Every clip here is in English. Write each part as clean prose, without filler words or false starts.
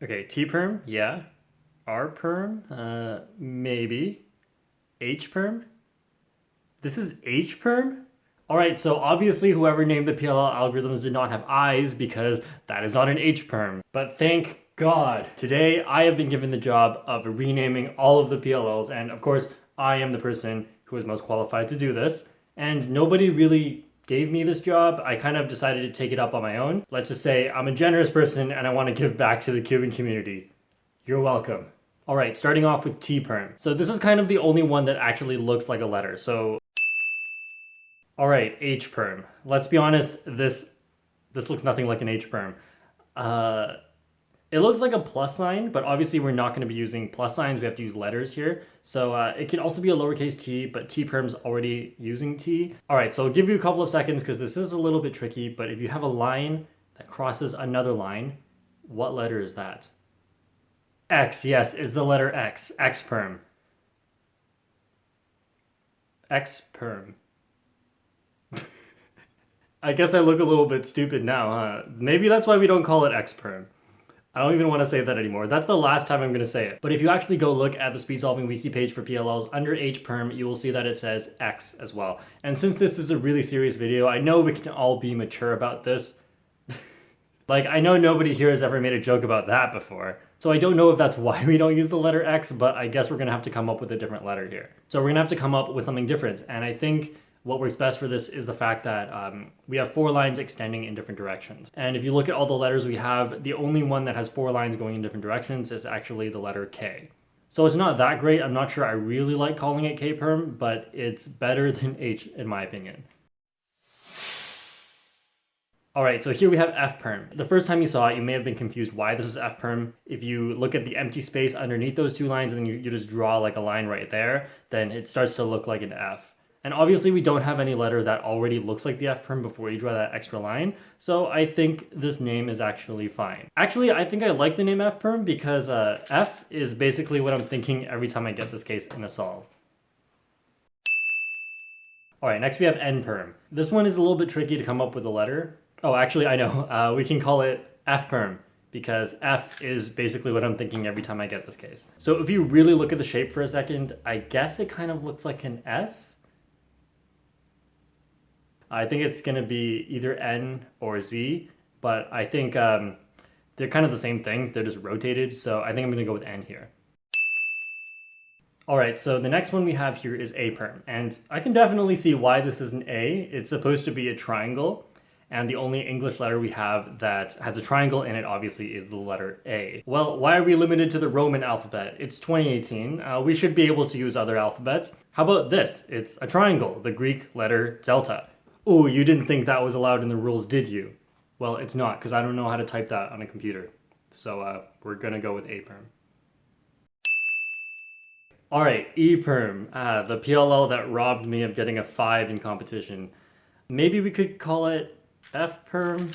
Okay, T perm, yeah. R perm, maybe. H perm? This is H perm? All right, so obviously whoever named the PLL algorithms did not have eyes because that is not an H perm. But thank God, today I have been given the job of renaming all of the PLLs, and of course, I am the person who is most qualified to do this. And nobody really gave me this job. I kind of decided to take it up on my own. Let's just say I'm a generous person and I want to give back to the Cuban community. You're welcome. All right, starting off with T perm. So this is kind of the only one that actually looks like a letter. So, all right, H perm. Let's be honest, this looks nothing like an H perm. It looks like a plus sign, but obviously we're not going to be using plus signs. We have to use letters here. So it can also be a lowercase t, but T perm's already using T. All right, so I'll give you a couple of seconds because this is a little bit tricky, but if you have a line that crosses another line, what letter is that? X, yes, is the letter X. X perm. X perm. I guess I look a little bit stupid now, huh? Maybe that's why we don't call it X perm. I don't even want to say that anymore. That's the last time I'm going to say it. But if you actually go look at the speed solving wiki page for PLLs under H perm, you will see that it says X as well. And since this is a really serious video, I know we can all be mature about this. Like, I know nobody here has ever made a joke about that before. So I don't know if that's why we don't use the letter X, but I guess we're going to have to come up with a different letter here. So we're going to have to come up with something different. And I think what works best for this is the fact that we have 4 lines extending in different directions. And if you look at all the letters we have, the only one that has 4 lines going in different directions is actually the letter K. So it's not that great. I'm not sure I really like calling it K perm, but it's better than H in my opinion. All right, so here we have F perm. The first time you saw it, you may have been confused why this is F perm. If you look at the empty space underneath those 2 lines and then you just draw like a line right there, then it starts to look like an F. And obviously we don't have any letter that already looks like the F perm before you draw that extra line, so I think this name is actually fine. Actually, I think I like the name F perm because F is basically what I'm thinking every time I get this case in a solve. All right, next we have N perm. This one is a little bit tricky to come up with a letter. Oh, actually, I know. We can call it F perm because F is basically what I'm thinking every time I get this case. So if you really look at the shape for a second, I guess it kind of looks like an S. I think it's going to be either N or Z, but I think they're kind of the same thing. They're just rotated, so I think I'm going to go with N here. All right, so the next one we have here is A perm, and I can definitely see why this is an A. It's supposed to be a triangle, and the only English letter we have that has a triangle in it, obviously, is the letter A. Well, why are we limited to the Roman alphabet? It's 2018. We should be able to use other alphabets. How about this? It's a triangle, the Greek letter delta. Oh, you didn't think that was allowed in the rules, did you? Well, it's not, because I don't know how to type that on a computer. So we're gonna go with A perm. All right, E perm, the PLL that robbed me of getting a 5 in competition. Maybe we could call it F perm.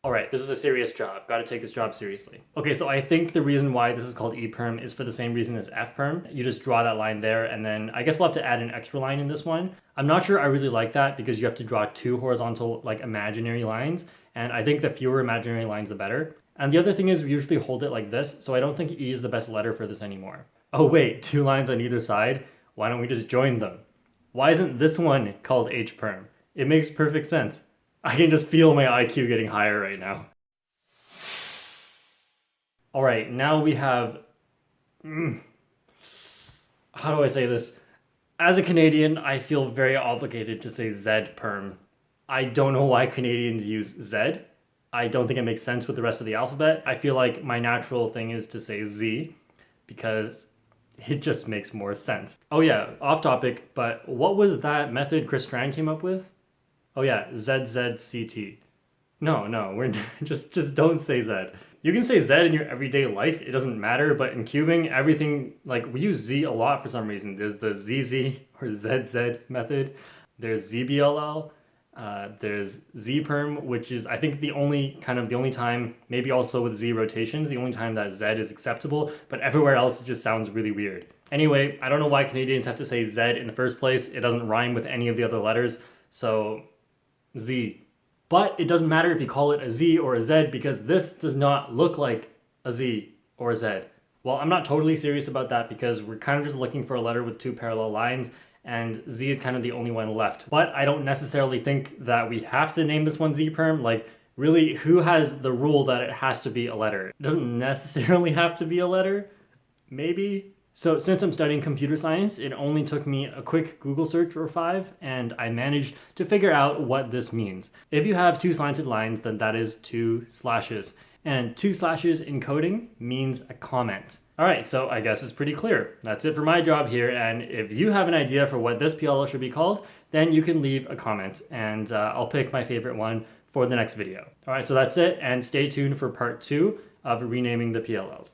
All right, this is a serious job. Got to take this job seriously. Okay, so I think the reason why this is called E perm is for the same reason as F perm. You just draw that line there, and then I guess we'll have to add an extra line in this one. I'm not sure I really like that because you have to draw 2 horizontal, like imaginary lines, and I think the fewer imaginary lines, the better. And the other thing is we usually hold it like this, so I don't think E is the best letter for this anymore. Oh wait, 2 lines on either side? Why don't we just join them? Why isn't this one called H perm? It makes perfect sense. I can just feel my IQ getting higher right now. All right, now we have, how do I say this? As a Canadian, I feel very obligated to say Z perm. I don't know why Canadians use Z. I don't think it makes sense with the rest of the alphabet. I feel like my natural thing is to say Z because it just makes more sense. Oh yeah, off topic, but what was that method Chris Strand came up with? Oh yeah, ZZCT. No, we're just don't say Z. You can say Z in your everyday life, it doesn't matter, but in cubing, everything, like we use Z a lot for some reason. There's the ZZ or ZZ method. There's ZBLL. There's Z perm, which is I think the only time, maybe also with Z rotations, the only time that Z is acceptable, but everywhere else it just sounds really weird. Anyway, I don't know why Canadians have to say Z in the first place. It doesn't rhyme with any of the other letters, so Z. But it doesn't matter if you call it a Z or a Z because this does not look like a Z or a Z. Well, I'm not totally serious about that because we're kind of just looking for a letter with two parallel lines, and Z is kind of the only one left. But I don't necessarily think that we have to name this one Z Perm. Like, really, who has the rule that it has to be a letter? It doesn't necessarily have to be a letter. Maybe. So since I'm studying computer science, it only took me a quick Google search or 5, and I managed to figure out what this means. If you have two slanted lines, then that is two slashes. And two slashes in coding means a comment. All right, so I guess it's pretty clear. That's it for my job here, and if you have an idea for what this PLL should be called, then you can leave a comment, and I'll pick my favorite one for the next video. All right, so that's it, and stay tuned for part 2 of renaming the PLLs.